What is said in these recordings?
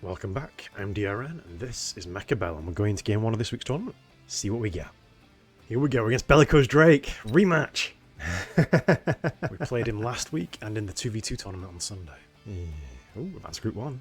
Welcome back, I'm DRN, and this is Mechabellum. We're going to game 1 of this week's tournament. See what we get. Here we go, against BellicoseDrake. Rematch! We played him last week and in the 2v2 tournament on Sunday. Oh, advanced group 1.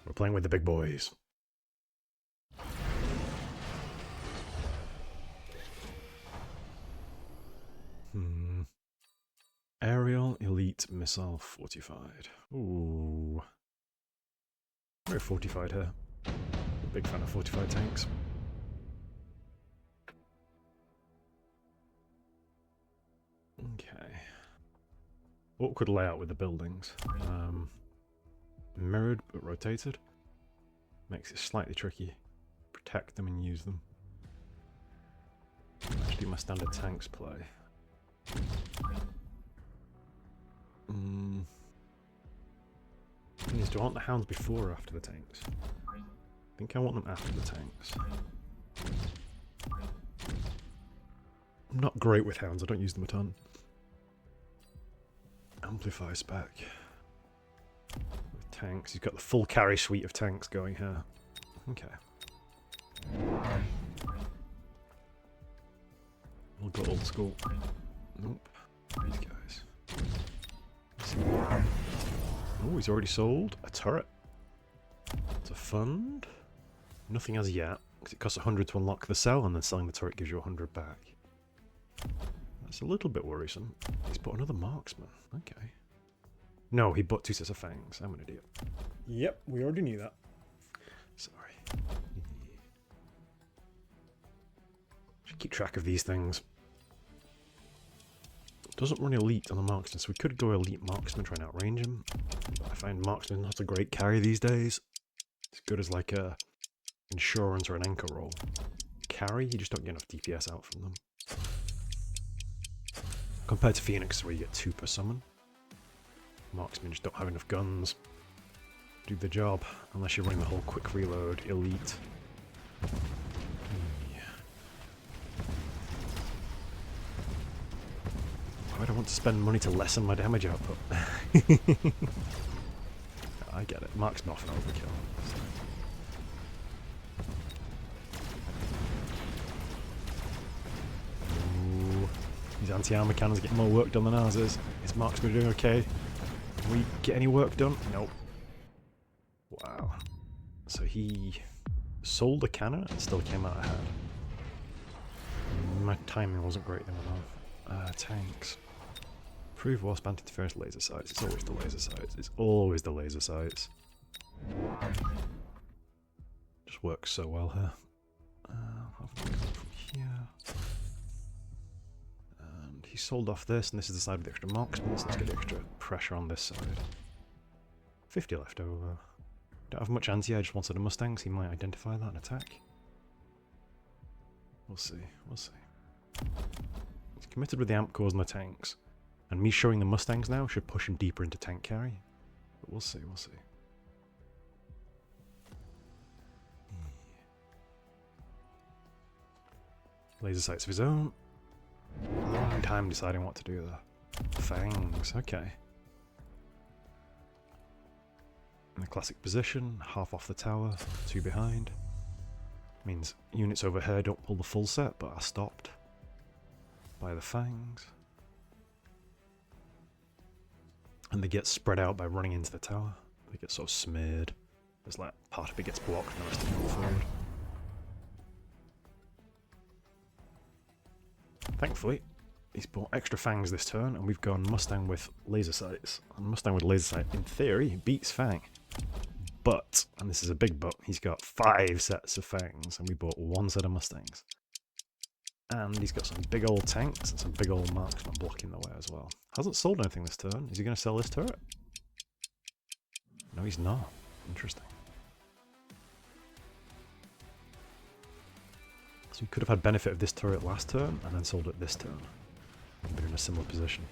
We're playing with the big boys. Aerial Elite Missile Fortified. Ooh. Very fortified here. Big fan of fortified tanks. Okay. Awkward layout with the buildings. Mirrored but rotated. Makes it slightly tricky. Protect them and use them. Actually, my standard tanks play. Do I want the hounds before or after the tanks? I think I want them after the tanks. I'm not great with hounds, I don't use them a ton. Amplify spec. With tanks, he's got the full carry suite of tanks going here. Okay. We'll go old school. Nope. These guys. Oh, he's already sold a turret. It's a fund. Nothing as yet, because it costs 100 to unlock the cell, and then selling the turret gives you 100 back. That's a little bit worrisome. He's bought another marksman. Okay. No, he bought 2 sets of fangs. I'm an idiot. Yep, we already knew that. Sorry. Should keep track of these things. Doesn't run elite on the marksman, so we could go elite marksman, try and outrange him. But I find marksman not a great carry these days. It's good as like a insurance or an anchor roll. Carry, you just don't get enough DPS out from them. Compared to Phoenix, where you get 2 per summon. Marksmen just don't have enough guns to do the job, unless you're running the whole quick reload elite. I don't want to spend money to lessen my damage output. I get it. Marksman often overkill. Ooh. These anti-armor cannons get more work done than ours is. Is Marksman doing okay? Can we get any work done? Nope. Wow. So he sold the cannon and still came out ahead. My timing wasn't great then enough. Tanks. Prove Wasp anti-interference laser sights. It's always the laser sights. It's always the laser sights. Just works so well here. I'll have to go from here. And he sold off this, and this is the side with the extra marksmen, so let's get the extra pressure on this side. 50 left over. Don't have much anti, I just wanted a Mustang, so he might identify that and attack. We'll see, we'll see. He's committed with the amp cores and the tanks. And me showing the Mustangs now should push him deeper into tank carry. But we'll see, we'll see. Laser sights of his own. Long time deciding what to do there. Fangs, okay. In the classic position, half off the tower, 2 behind. Means units over here don't pull the full set, but are stopped by the fangs. And they get spread out by running into the tower. They get sort of smeared. There's like part of it gets blocked and the rest of it goes forward. Thankfully, he's bought extra fangs this turn, and we've gone Mustang with laser sights. And Mustang with laser sight, in theory, beats Fang. But, and this is a big but, he's got 5 sets of fangs, and we bought 1 set of Mustangs. And he's got some big old tanks and some big old marksmen blocking the way as well. Hasn't sold anything this turn. Is he going to sell this turret? No, he's not. Interesting. So he could have had benefit of this turret last turn and then sold it this turn. And been in a similar position.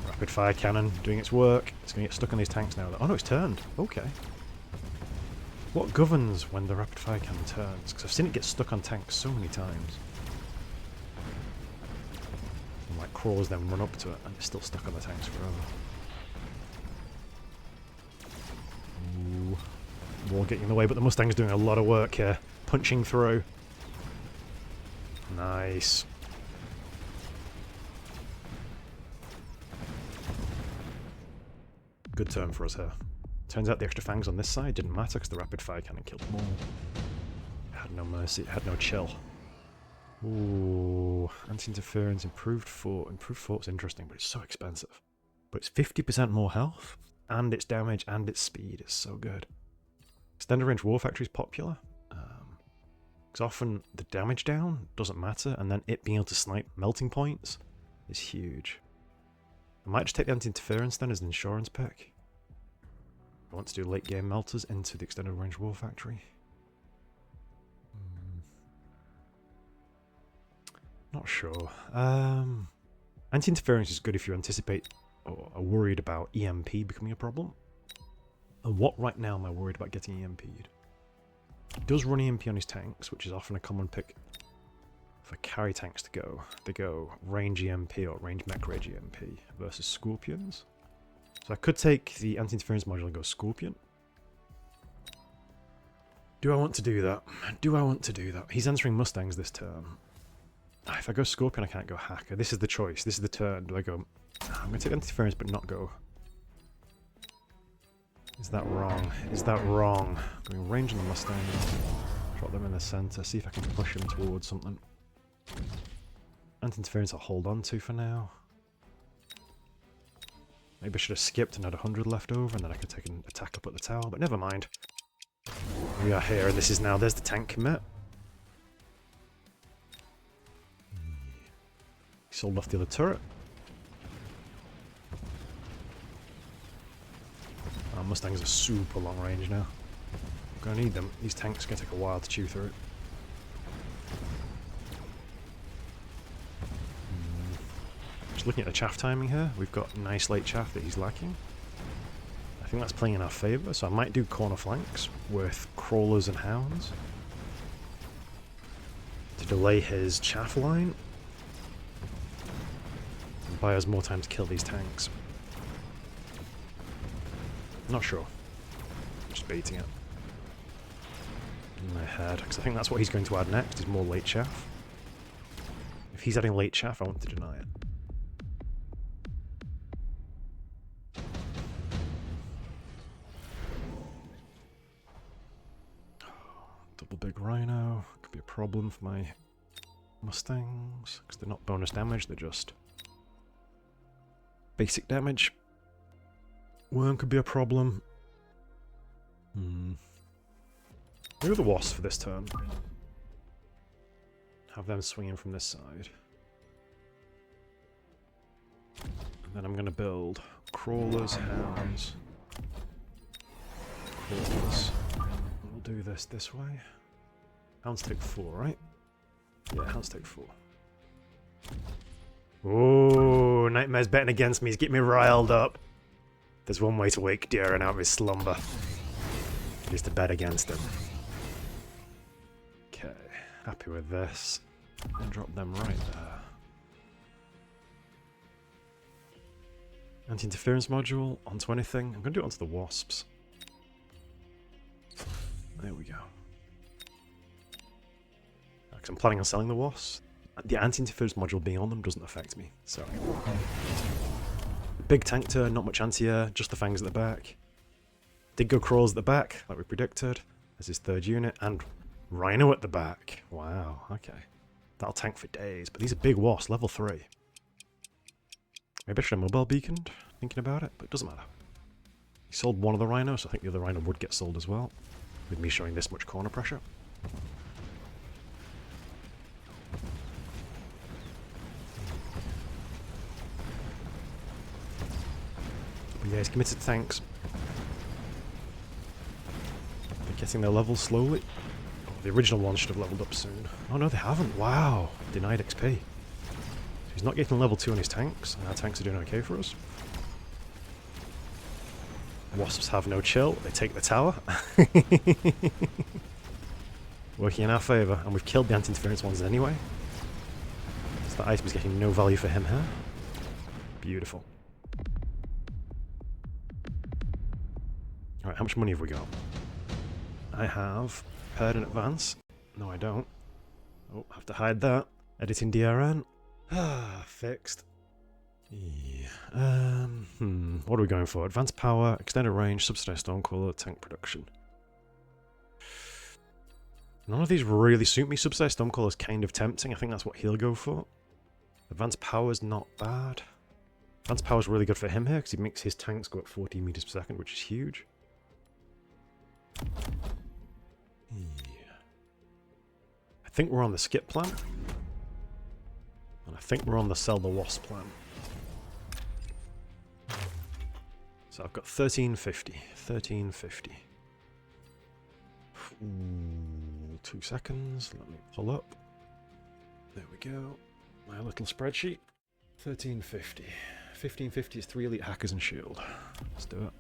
Rapid fire cannon doing its work. It's going to get stuck on these tanks now. Oh no, it's turned. Okay. What governs when the rapid fire cannon turns? Because I've seen it get stuck on tanks so many times. And like crawlers then run up to it and it's still stuck on the tanks forever. wall getting in the way, but the Mustang's doing a lot of work here. Punching through. Nice. Good turn for us here. Turns out the extra fangs on this side didn't matter because the rapid fire cannon killed them all. It had no mercy, it had no chill. Ooh, anti-interference, improved fort. Improved fort's interesting, but it's so expensive. But it's 50% more health, and its damage, and its speed is so good. Extended range war factory is popular. Because often the damage down doesn't matter, and then it being able to snipe melting points is huge. I might just take the anti-interference then as an insurance pick. I want to do late game melters into the extended range war factory. Not sure. Anti-interference is good if you anticipate or are worried about EMP becoming a problem. And what right now am I worried about getting EMP'd? He does run EMP on his tanks, which is often a common pick for carry tanks to go. They go range EMP or range mech rage EMP versus Scorpions. So I could take the anti-interference module and go Scorpion. Do I want to do that? Do I want to do that? He's entering Mustangs this turn. If I go Scorpion, I can't go Hacker. This is the choice. This is the turn. Do I go... I'm going to take anti-interference but not go... Is that wrong? Is that wrong? Going range on the Mustang. Drop them in the center. See if I can push him towards something. Anti-interference I'll hold on to for now. Maybe I should have skipped and had 100 left over, and then I could take an attack up at the tower, but never mind. We are here, and this is now... There's the tank commit. He sold off the other turret. Our Mustangs are super long range now. I'm gonna need them. These tanks are gonna take a while to chew through it. Just looking at the chaff timing here, we've got nice late chaff that he's lacking. I think that's playing in our favour, so I might do corner flanks with crawlers and hounds to delay his chaff line and buy us more time to kill these tanks. Not sure. Just baiting it in my head, because I think that's what he's going to add next, is more late chaff. If he's adding late chaff, I want to deny it. Double big rhino. Could be a problem for my Mustangs, because they're not bonus damage, they're just basic damage. Worm could be a problem. Maybe the Wasp for this turn. Have them swinging from this side. And then I'm going to build crawlers, hounds, crawlers. We'll do this way. Hounds take 4, right? Yeah, hounds take 4. Oh, Nightmare's betting against me. He's getting me riled up. There's one way to wake Darren out of his slumber. It is to bet against him. Okay, happy with this. And drop them right there. Anti-interference module onto anything. I'm going to do it onto the Wasps. There we go. Because I'm planning on selling the Wasps. The anti-interference module being on them doesn't affect me, so... Big tank turn, not much anti-air, just the fangs at the back. Did go crawls at the back, like we predicted. There's his third unit, and rhino at the back. Wow, okay. That'll tank for days, but these are big wasps, level 3. Maybe I should have mobile beaconed, thinking about it, but it doesn't matter. He sold one of the rhinos, so I think the other rhino would get sold as well, with me showing this much corner pressure. But yeah, he's committed to tanks. They're getting their levels slowly. Oh, the original ones should have leveled up soon. Oh no, they haven't. Wow. Denied XP. So he's not getting level 2 on his tanks, and our tanks are doing okay for us. Wasps have no chill. They take the tower. Working in our favour, and we've killed the anti-interference ones anyway. So that item is getting no value for him here. Beautiful. Alright, how much money have we got? I have prepared in advance. No, I don't. Oh, have to hide that. Editing DRN. Fixed. Yeah. What are we going for? Advanced power, extended range, subsidized stormcaller, tank production. None of these really suit me. Subsidized stormcaller is kind of tempting. I think that's what he'll go for. Advanced power is not bad. Advanced power is really good for him here because he makes his tanks go at 14 meters per second, which is huge. Yeah. I think we're on the skip plan. And I think we're on the sell the Wasp plan. So I've got 1350. 1350. Ooh, 2 seconds. Let me pull up. There we go. My little spreadsheet. 1350. 1550 is 3 elite hackers and shield. Let's do it.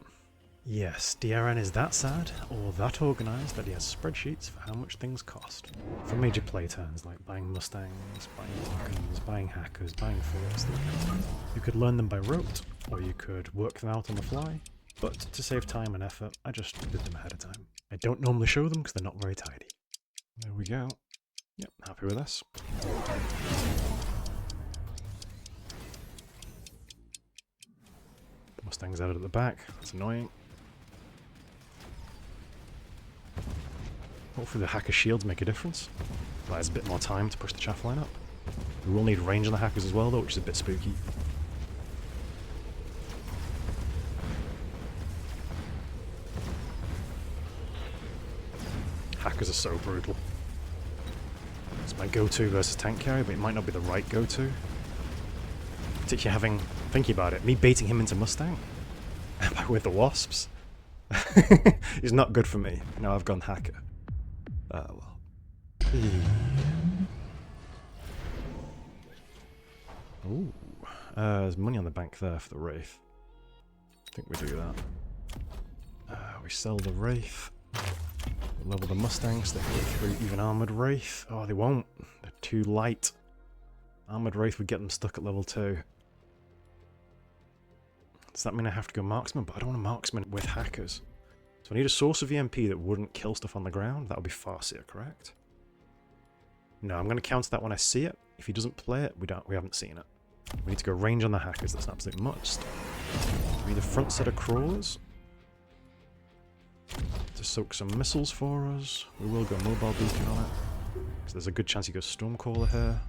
Yes, DRN is that sad or that organised that he has spreadsheets for how much things cost. For major play turns like buying Mustangs, buying Falcons, buying hackers, buying forts, you could learn them by rote, or you could work them out on the fly, but to save time and effort, I just did them ahead of time. I don't normally show them because they're not very tidy. There we go. Yep, happy with this. Mustang's added at the back, that's annoying. Hopefully the hacker shields make a difference. Buys a bit more time to push the chaff line up. We will need range on the hackers as well though, which is a bit spooky. Hackers are so brutal. It's my go-to versus tank carry, but it might not be the right go-to. Particularly thinking about it, me baiting him into Mustang with the Wasps is not good for me. Now I've gone hacker. Well. Ooh. There's money on the bank there for the Wraith. I think we do that. We sell the Wraith. Level the Mustangs, they go through even armoured Wraith. Oh, they won't. They're too light. Armoured Wraith would get them stuck at level 2. Does that mean I have to go marksman? But I don't want a marksman with hackers. So I need a source of EMP that wouldn't kill stuff on the ground. That would be Farseer, correct? No, I'm going to counter that when I see it. If he doesn't play it, we haven't seen it. We need to go range on the hackers. That's an absolute must. We need a front set of crawlers to soak some missiles for us. We will go mobile beacon on it. So there's a good chance he goes Stormcaller here.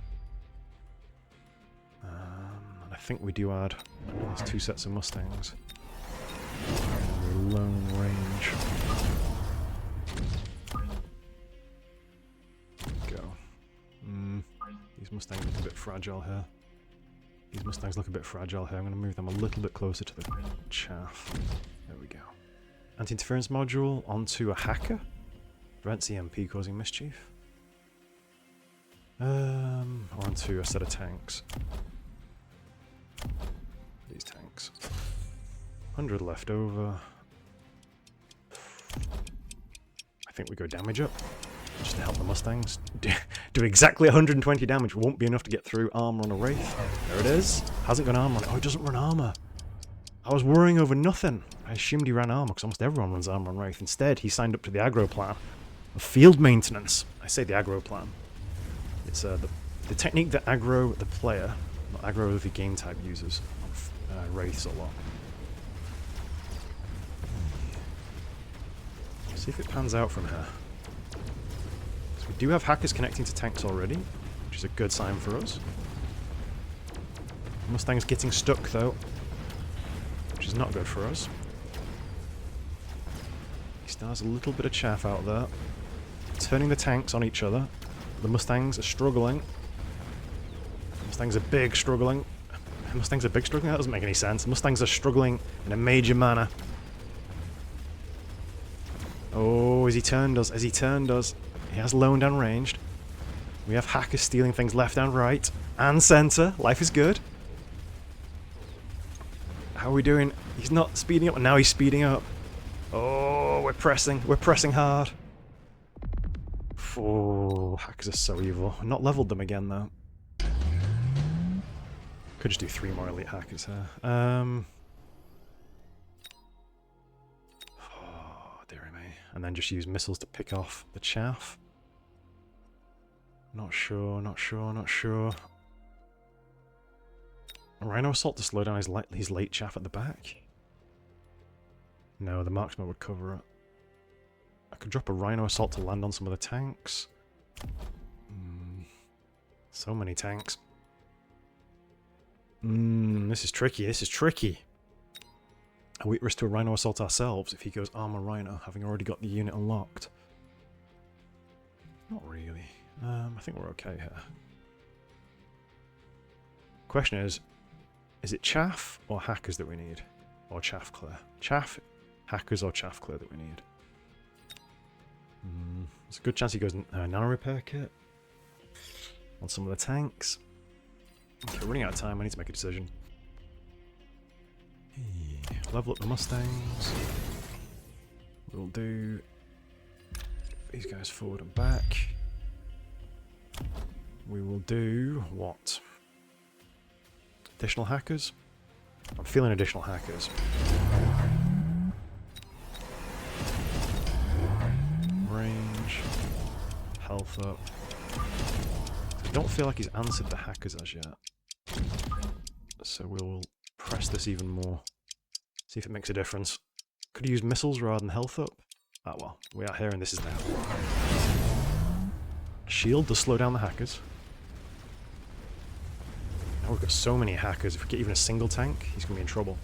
And I think we do add there's 2 sets of Mustangs. And lone range. Go. These Mustangs look a bit fragile here. I'm going to move them a little bit closer to the chaff. There we go. Anti-interference module onto a hacker. Prevents EMP causing mischief. Or onto a set of tanks. These tanks. 100 left over. I think we go damage up. Just to help the Mustangs. Do exactly 120 damage. Won't be enough to get through armor on a Wraith. There it is. Hasn't got armor on it. Oh, it doesn't run armor. I was worrying over nothing. I assumed he ran armor because almost everyone runs armor on Wraith. Instead, he signed up to the aggro plan of field maintenance. I say the aggro plan. It's the technique that aggro the player, not aggro the game type uses on Wraiths a lot. See if it pans out from here. So we do have hackers connecting to tanks already, which is a good sign for us. Mustang's getting stuck though, which is not good for us. He still has a little bit of chaff out there. Turning the tanks on each other. The Mustangs are struggling. Mustangs are big struggling. Mustangs are big struggling? That doesn't make any sense. Mustangs are struggling in a major manner. Oh, has he turned us? Has he turned us? He has loaned and ranged. We have hackers stealing things left and right. And center. Life is good. How are we doing? He's not speeding up, and now he's speeding up. Oh, we're pressing. We're pressing hard. Oh, hackers are so evil. Not leveled them again, though. Could just do 3 more elite hackers here. Oh, dearie me. and then just use missiles to pick off the chaff. Not sure, not sure, not sure. A Rhino Assault to slow down his late chaff at the back? No, the marksman would cover it. I could drop a Rhino Assault to land on some of the tanks. So many tanks. This is tricky, this is tricky. Are we at risk to a Rhino Assault ourselves if he goes Armor Rhino, having already got the unit unlocked? Not really. I think we're okay here. Question is it chaff or hackers that we need? Or chaff clear? Chaff, hackers, or chaff clear that we need? There's a good chance he goes nano repair kit on some of the tanks. Okay, running out of time, I need to make a decision. Level up the Mustangs. We'll do these guys forward and back. We will do what? Additional hackers? I'm feeling additional hackers. Range. Health up. I don't feel like he's answered the hackers as yet. So we'll press this even more. See if it makes a difference. Could have used missiles rather than health up. Ah well, we are here and this is now. Shield does slow down the hackers. Now we've got so many hackers, if we get even a single tank, he's going to be in trouble.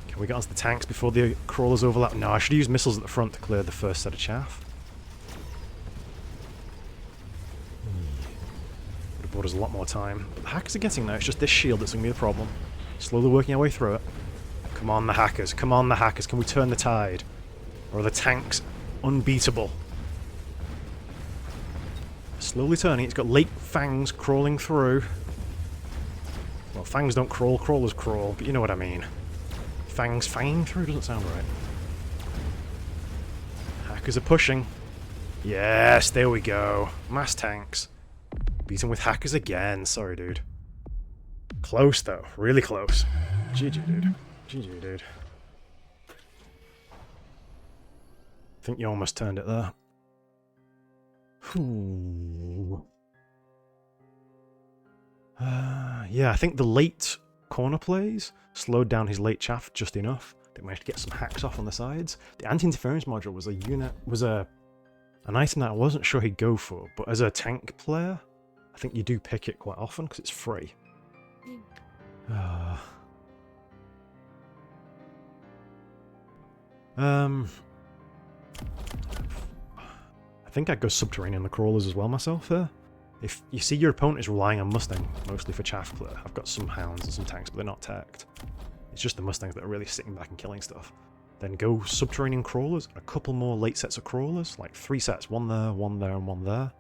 Can we get onto the tanks before the crawlers overlap? No, I should use missiles at the front to clear the first set of chaff. Would have bought us a lot more time. But the hackers are getting there, it's just this shield that's going to be the problem. Slowly working our way through it. Come on, the hackers. Come on, the hackers. Can we turn the tide? Or are the tanks unbeatable? Slowly turning. It's got late fangs crawling through. Well, fangs don't crawl, crawlers crawl, but you know what I mean. Fangs fanging through doesn't sound right. Hackers are pushing. Yes, there we go. Mass tanks. Beaten with hackers again. Sorry, dude. Close, though. Really close. GG, dude. GG, dude. I think you almost turned it there. Yeah, I think the late corner plays slowed down his late chaff just enough. They managed to get some hacks off on the sides. The anti-interference module was an item that I wasn't sure he'd go for, but as a tank player, I think you do pick it quite often because it's free. I think I'd go subterranean on the crawlers as well myself here. If you see your opponent is relying on Mustang mostly for chaff clear, I've got some hounds and some tanks, but they're not tacked. It's just the Mustangs that are really sitting back and killing stuff. Then go subterranean crawlers, a couple more late sets of crawlers, like 3 sets, one there, and one there.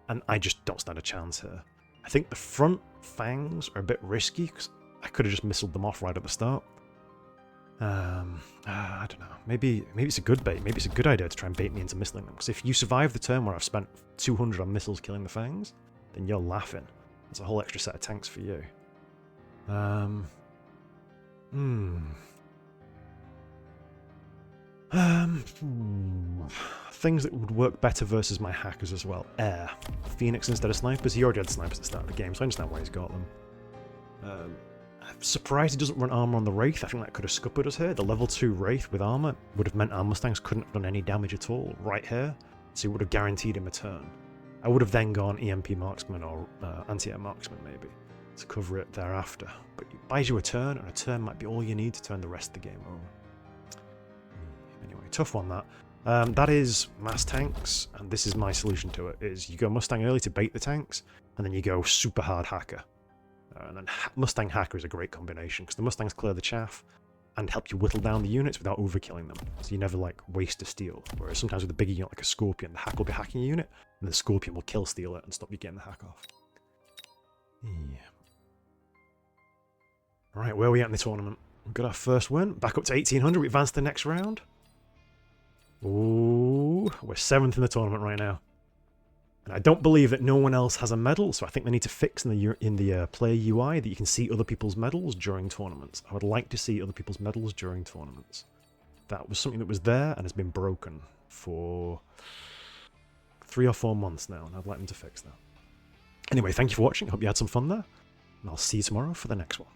And I just don't stand a chance here. I think the front fangs are a bit risky, because I could have just missiled them off right at the start. I don't know. Maybe it's a good bait. Maybe it's a good idea to try and bait me into missiling them. Because if you survive the turn where I've spent 200 on missiles killing the fangs, then you're laughing. That's a whole extra set of tanks for you. Things that would work better versus my hackers as well. Air. Phoenix instead of snipers. He already had snipers at the start of the game, so I understand why he's got them. I'm surprised he doesn't run armor on the Wraith. I think that could have scuppered us here. The level 2 Wraith with armor would have meant our Mustangs couldn't have done any damage at all right here, so it would have guaranteed him a turn. I would have then gone EMP Marksman or Anti-Air Marksman maybe to cover it thereafter. But it buys you a turn, and a turn might be all you need to turn the rest of the game over. Anyway, tough one that. That is mass tanks, and this is my solution to it, is you go Mustang early to bait the tanks, and then you go super hard hacker. And then Mustang Hacker is a great combination, because the Mustangs clear the chaff and help you whittle down the units without overkilling them. So you never, like, waste a steel. Whereas sometimes with a bigger unit like a Scorpion, the hack will be hacking a unit, and the Scorpion will kill steal it and stop you getting the hack off. Yeah. Alright, where are we at in the tournament? We've got our first win. Back up to 1800. We advance to the next round. Ooh, we're 7th in the tournament right now. And I don't believe that no one else has a medal, so I think they need to fix in the player UI that you can see other people's medals during tournaments. I would like to see other people's medals during tournaments. That was something that was there and has been broken for 3 or 4 months now, and I'd like them to fix that. Anyway, thank you for watching. Hope you had some fun there, and I'll see you tomorrow for the next one.